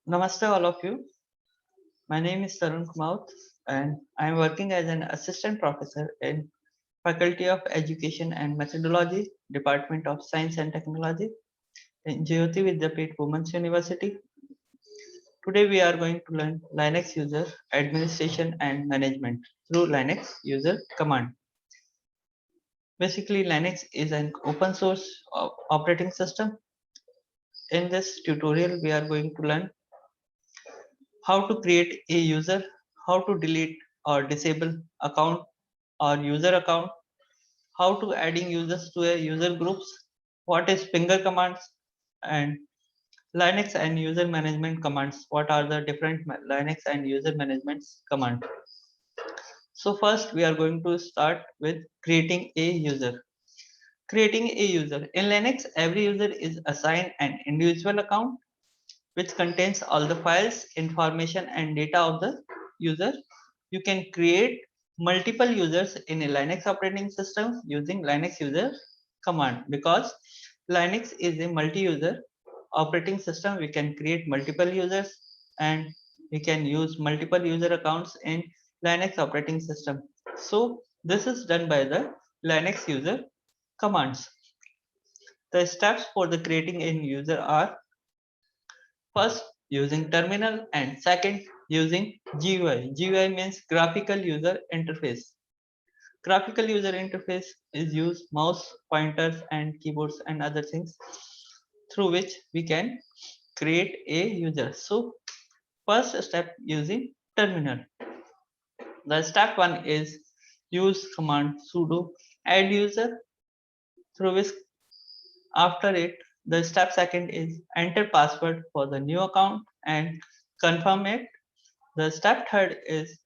Namaste, all of you. My name is Tarun Kumaut, and I am working as an assistant professor in Faculty of Education and Methodology, Department of Science and Technology in Jyoti Vidyapeeth Women's University. Today, we are going to learn Linux user administration and management through Linux user command. Basically, Linux is an open source operating system. In this tutorial, we are going to learn how to create a user, how to delete or disable account or user account, how to adding users to a user groups, what is finger commands, and Linux and user management commands. What are the different Linux and user management commands? So first we are going to start with creating a user. Creating a user. In Linux, every user is assigned an individual account which contains all the files, information, and data of the user. You can create multiple users in a Linux operating system using Linux user command because Linux is a multi-user operating system. We can create multiple users and we can use multiple user accounts in Linux operating system. So this is done by the Linux user commands. The steps for the creating a user are: first, using terminal, and second, using GUI. GUI means graphical user interface. Graphical user interface is used mouse pointers and keyboards and other things through which we can create a user. So first step, using terminal. The step one is use command sudo add user, through which after it the step second is enter password for the new account and confirm it. The step third is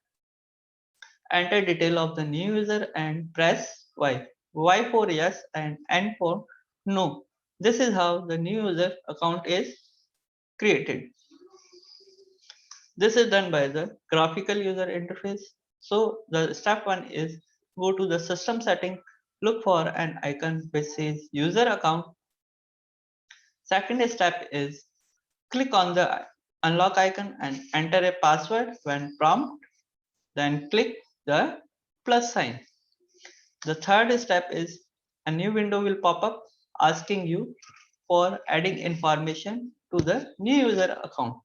enter detail of the new user and press Y. Y for yes and N for no. This is how the new user account is created. This is done by the graphical user interface. So the step one is go to the system setting, look for an icon which says user account. Second step is click on the unlock icon and enter a password when prompt, then click the plus sign. The third step is a new window will pop up asking you for adding information to the new user account.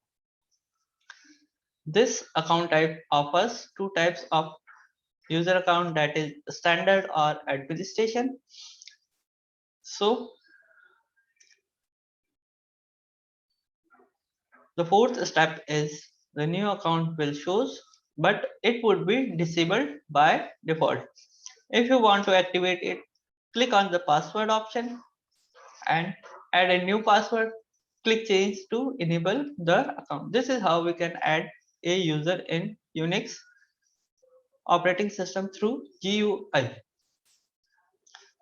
This account type offers two types of user account, that is standard or administration. So the fourth step is the new account will shows, but it would be disabled by default. If you want to activate it, click on the password option and add a new password. Click change to enable the account. This is how we can add a user in Unix operating system through GUI.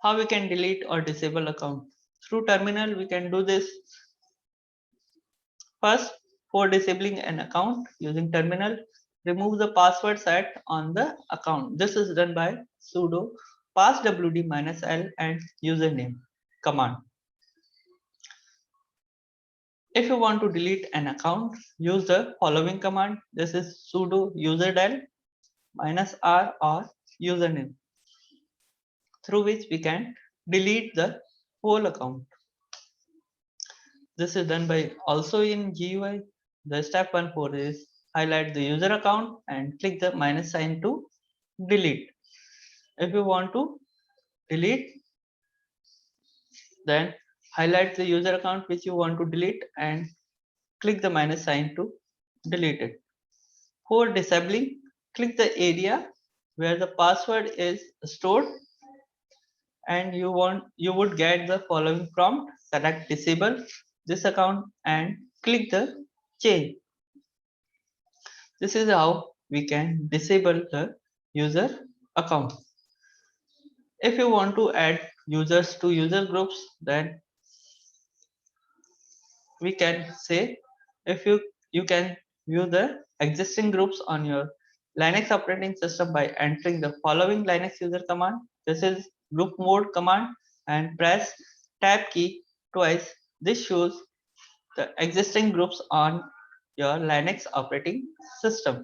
How we can delete or disable account? Through terminal we can do this. First, for disabling an account using terminal, remove the password set on the account. This is done by sudo passwd-l and username command. If you want to delete an account, use the following command. This is sudo userdel -r or username, through which we can delete the whole account. This is done by also in GUI. The step 1 is highlight the user account and click the minus sign to delete. If you want to delete, then highlight the user account which you want to delete and click the minus sign to delete it. For disabling, click the area where the password is stored and you would get the following prompt: select disable this account and click the change. This is how we can disable the user account. If you want to add users to user groups, then we can say if you can view the existing groups on your Linux operating system by entering the following Linux user command. This is group mode command and press tab key twice. This shows the existing groups on your Linux operating system.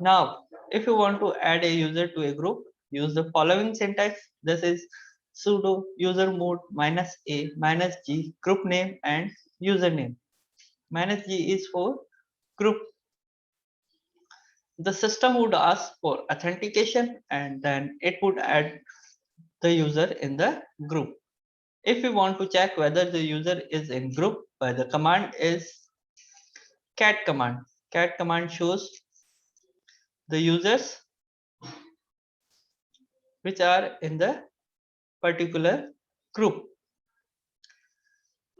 Now, if you want to add a user to a group, use the following syntax. This is sudo usermod -a -g group name and username. -g is for group. The system would ask for authentication and then it would add the user in the group. If we want to check whether the user is in group, the command is cat command. Cat command shows the users which are in the particular group.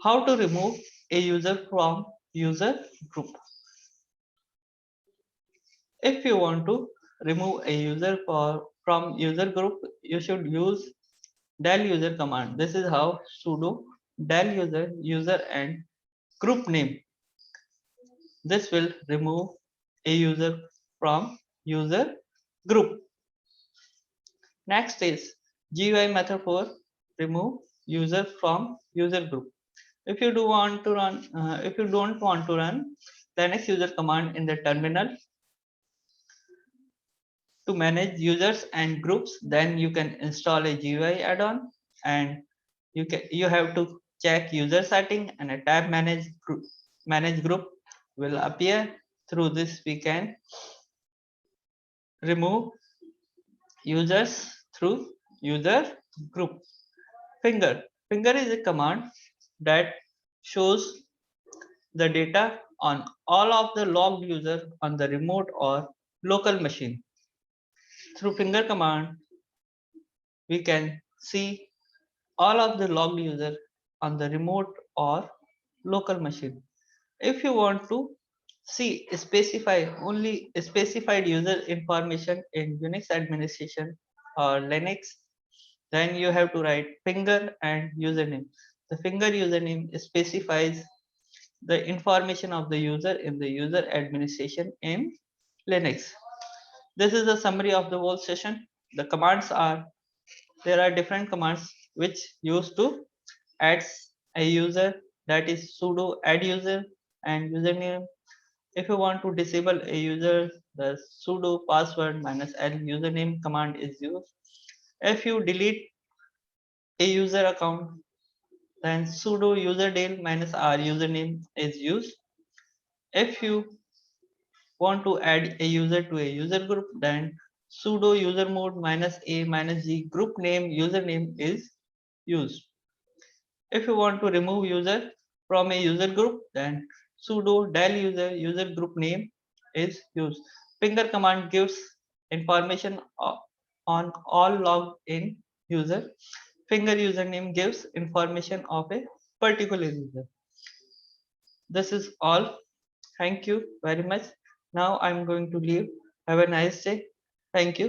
How to remove a user from user group? If you want to remove a user from user group, you should use del user command. This is how sudo del user and group name. This will remove a user from user group. Next is GUI method for remove user from user group. If you do want to run, if you don't want to run Linux user command in the terminal to manage users and groups, then you can install a GUI add-on, and you have to check user setting, and a tab manage group will appear. Through this, we can remove users through user group. Finger is a command that shows the data on all of the logged user on the remote or local machine. Through finger command, we can see all of the logged user on the remote or local machine. If you want to see specify only specified user information in Unix administration or Linux, then you have to write finger and username. The finger username specifies the information of the user in the user administration in Linux. This is a summary of the whole session. The commands are, there are different commands which used to add a user, that is sudo add user and username. If you want to disable a user, the sudo password -l username command is used. If you delete a user account, then sudo userdel -r username is used. If you want to add a user to a user group, then sudo usermod -a -g group name username is used. If you want to remove user from a user group, then sudo del user group name is used. Finger command gives information on all logged in user. Finger username gives information of a particular user. This is all. Thank you very much. Now I'm going to leave. Have a nice day. Thank you.